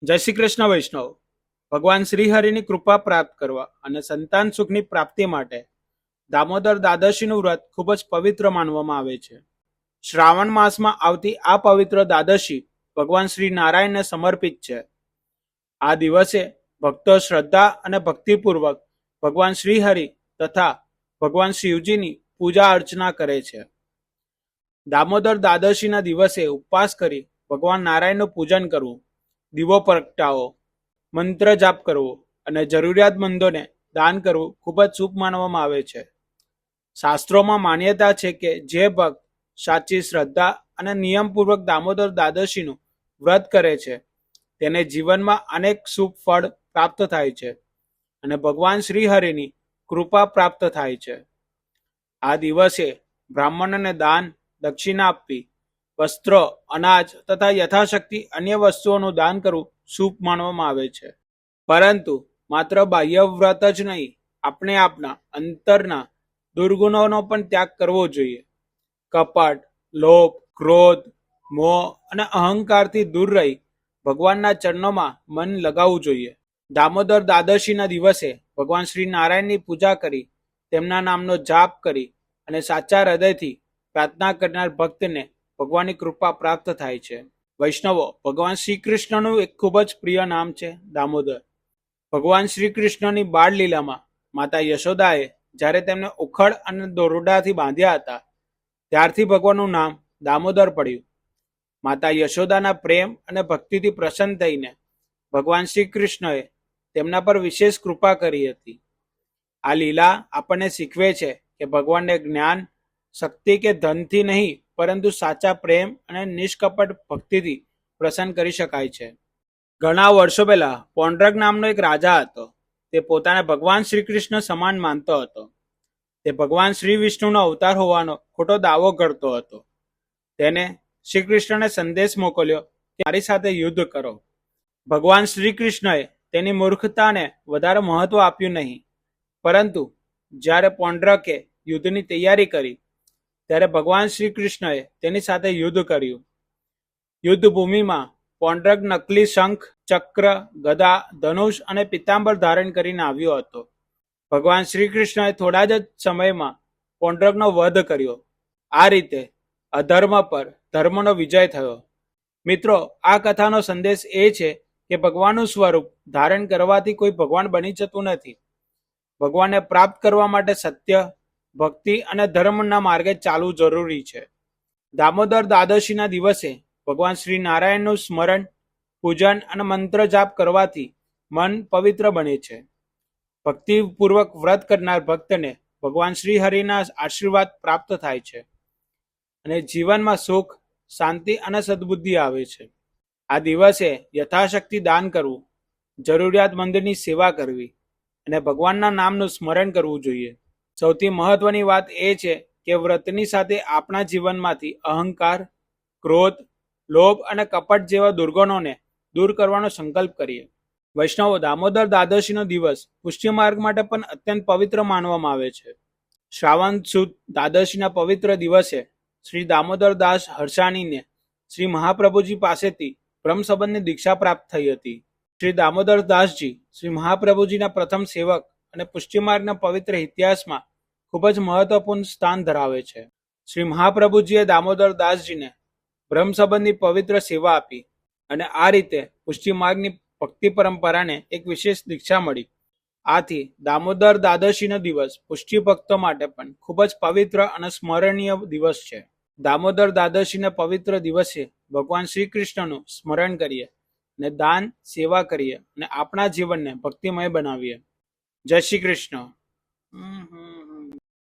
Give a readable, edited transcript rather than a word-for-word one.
જય શ્રી કૃષ્ણ વૈષ્ણવ. ભગવાન શ્રીહરિની કૃપા પ્રાપ્ત કરવા અને સંતાન સુખની પ્રાપ્તિ માટે દામોદર દ્વાદશીનું વ્રત ખૂબ જ પવિત્ર માનવામાં આવે છે. શ્રાવણ માસમાં આવતી આ પવિત્ર દ્વાદશી ભગવાન શ્રી નારાયણને સમર્પિત છે. આ દિવસે ભક્તો શ્રદ્ધા અને ભક્તિપૂર્વક ભગવાન શ્રીહરિ તથા ભગવાન શિવજીની પૂજા અર્ચના કરે છે. દામોદર દ્વાદશીના દિવસે ઉપવાસ કરી ભગવાન નારાયણનું પૂજન કરવું, દીવો પ્રગટાવો, મંત્ર જાપ કરવો અને જરૂરિયાતમંદોને દાન કરવું ખૂબ જ શુભ માનવામાં આવે છે. શાસ્ત્રોમાં માન્યતા છે કે જે ભક્ત સાચી શ્રદ્ધા અને નિયમપૂર્વક દામોદર દ્વાદશીનું વ્રત કરે છે તેને જીવનમાં અનેક શુભ ફળ પ્રાપ્ત થાય છે અને ભગવાન શ્રીહરિની કૃપા પ્રાપ્ત થાય છે. આ દિવસે બ્રાહ્મણોને દાન, દક્ષિણા આપવી, વસ્ત્રો, અનાજ તથા યથાશક્તિ અન્ય વસ્તુઓનું દાન કરવું શુભ માનવામાં આવે છે. પરંતુ માત્ર બાહ્ય વ્રત જ નહીં, આપણે આપણા અંતરના દુર્ગુણોનો પણ ત્યાગ કરવો જોઈએ. કપટ, લોભ, ક્રોધ, મોહ અને અહંકારથી દૂર રહી ભગવાનના ચરણોમાં મન લગાવવું જોઈએ. દામોદર દ્વાદશીના દિવસે ભગવાન શ્રી નારાયણની પૂજા કરી તેમના નામનો જાપ કરી અને સાચા હૃદયથી પ્રાર્થના કરનાર ભક્તને ભગવાનની કૃપા પ્રાપ્ત થાય છે. વૈષ્ણવો, ભગવાન શ્રી કૃષ્ણનું એક ખૂબ જ પ્રિય નામ છે દામોદર. ભગવાન શ્રી કૃષ્ણની બાળ લીલામાં માતા યશોદાએ જ્યારે તેમને ઉખડ અને દોરડાથી બાંધ્યા હતા ત્યારથી ભગવાનનું નામ દામોદર પડ્યું. માતા યશોદાના પ્રેમ અને ભક્તિથી પ્રસન્ન થઈને ભગવાન શ્રી કૃષ્ણએ તેમના પર વિશેષ કૃપા કરી હતી. આ લીલા આપણને શીખવે છે કે ભગવાનને જ્ઞાન, શક્તિ કે ધનથી નહીં પરંતુ સાચા પ્રેમ અને નિષ્કપટ ભક્તિથી પ્રસન્ન કરી શકાય છે. ઘણા વર્ષો પહેલા પોંડરક નામનો એક રાજા હતો. તે પોતાને ભગવાન શ્રી કૃષ્ણ સમાન માનતો હતો. તે ભગવાન શ્રી વિષ્ણુનો અવતાર હોવાનો ખોટો દાવો કરતો હતો. તેને શ્રી કૃષ્ણને સંદેશ મોકલ્યો કે મારી સાથે યુદ્ધ કરો. ભગવાન શ્રી કૃષ્ણએ તેની મૂર્ખતાને વધારે મહત્વ આપ્યું નહીં, પરંતુ જ્યારે પોંડરકે યુદ્ધની તૈયારી કરી ત્યારે ભગવાન શ્રી કૃષ્ણએ તેની સાથે યુદ્ધ કર્યું. યુદ્ધ ભૂમિમાં પોંડરક નકલી શંખ, ચક્ર, ગદા, ધનુષ અને પિતાંબર ધારણ કરીને આવ્યો હતો. ભગવાન શ્રી કૃષ્ણએ થોડા જ સમયમાં પોંડરકનો વધ કર્યો. આ રીતે અધર્મ પર ધર્મનો વિજય થયો. મિત્રો, આ કથાનો સંદેશ એ છે કે ભગવાનનું સ્વરૂપ ધારણ કરવાથી કોઈ ભગવાન બની જતું નથી. ભગવાનને પ્રાપ્ત કરવા માટે સત્ય, ભક્તિ અને ધર્મના માર્ગે ચાલવું જરૂરી છે. દામોદર દ્વાદશીના દિવસે ભગવાન શ્રી નારાયણનું સ્મરણ, પૂજન અને મંત્ર જાપ કરવાથી મન પવિત્ર બને છે. ભક્તિપૂર્વક વ્રત કરનાર ભક્તને ભગવાન શ્રી હરિના આશીર્વાદ પ્રાપ્ત થાય છે અને જીવનમાં સુખ, શાંતિ અને સદબુદ્ધિ આવે છે. આ દિવસે યથાશક્તિ દાન કરવું, જરૂરિયાતમંદની સેવા કરવી અને ભગવાનના નામનું સ્મરણ કરવું જોઈએ. સૌથી મહત્વની વાત એ છે કે વ્રતની સાથે આપણા જીવનમાંથી અહંકાર, ક્રોધ, લોભ અને કપટ જેવા દુર્ગુણોને દૂર કરવાનો સંકલ્પ કરીએ. વૈષ્ણવો, દામોદર દ્વાદશીનો દિવસ પુષ્ટિ માર્ગ માટે પણ અત્યંત પવિત્ર માનવામાં આવે છે. શ્રાવણ સુદ દ્વાદશીના પવિત્ર દિવસે શ્રી દામોદર દાસ હર્ષાણીને શ્રી મહાપ્રભુજી પાસેથી બ્રહ્મ સંબંધની દીક્ષા પ્રાપ્ત થઈ હતી. શ્રી દામોદર દાસજી શ્રી મહાપ્રભુજીના પ્રથમ સેવક અને પુષ્ટિ માર્ગના પવિત્ર ઇતિહાસમાં ખૂબ જ મહત્વપૂર્ણ સ્થાન ધરાવે છે. શ્રી મહાપ્રભુજીએ દામોદર દાસજીને બ્રહ્મ સંબંધની પવિત્ર સેવા આપી અને આ રીતે પુષ્ટિ માર્ગની ભક્તિ પરંપરાને એક વિશેષ દીક્ષા મળી. આથી દામોદર દ્વાદશીનો દિવસ પુષ્ટિ ભક્તો માટે પણ ખૂબ જ પવિત્ર અને સ્મરણીય દિવસ છે. દામોદર દ્વાદશીના પવિત્ર દિવસે ભગવાન શ્રી કૃષ્ણનું સ્મરણ કરીએ અને દાન, સેવા કરીએ અને આપણા જીવનને ભક્તિમય બનાવીએ. જય શ્રી કૃષ્ણ.